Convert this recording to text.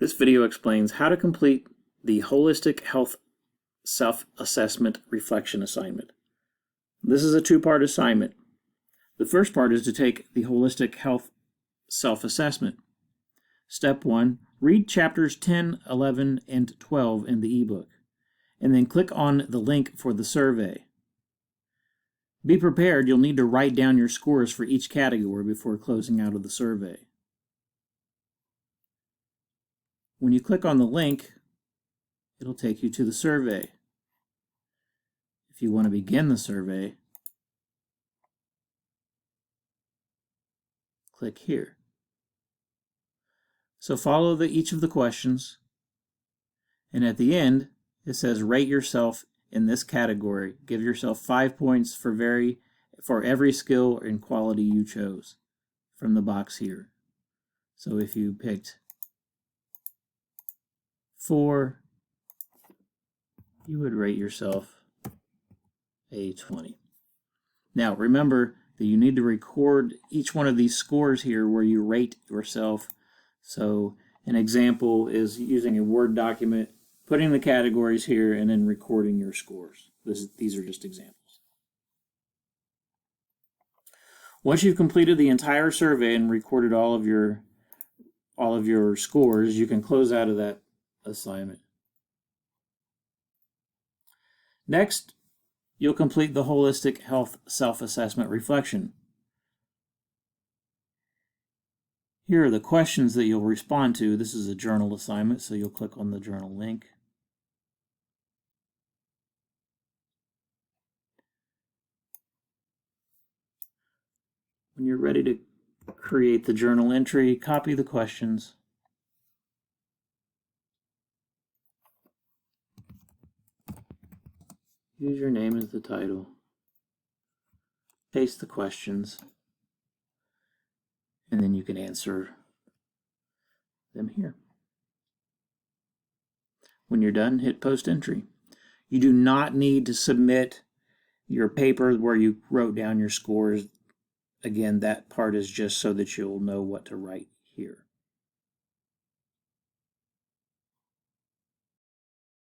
This video explains how to complete the Holistic Health Self-Assessment Reflection Assignment. This is a two-part assignment. The first part is to take the Holistic Health Self-Assessment. Step 1, read chapters 10, 11, and 12 in the ebook, and then click on the link for the survey. Be prepared, you'll need to write down your scores for each category before closing out of the survey. When you click on the link, it'll take you to the survey. If you want to begin the survey, click here. So follow each of the questions, and at the end, it says rate yourself in this category. Give yourself 5 points for every skill and quality you chose from the box here. So if you picked 4, you would rate yourself a 20. Now remember that you need to record each one of these scores here where you rate yourself. So an example is using a Word document, putting the categories here, and then recording your scores. These are just examples. Once you've completed the entire survey and recorded all of your scores, you can close out of that assignment. Next, you'll complete the Holistic Health Self-Assessment Reflection. Here are the questions that you'll respond to. This is a journal assignment, so you'll click on the journal link. When you're ready to create the journal entry, copy the questions. Use your name as the title. Paste the questions. And then you can answer them here. When you're done, hit post entry. You do not need to submit your paper where you wrote down your scores. Again, that part is just so that you'll know what to write here.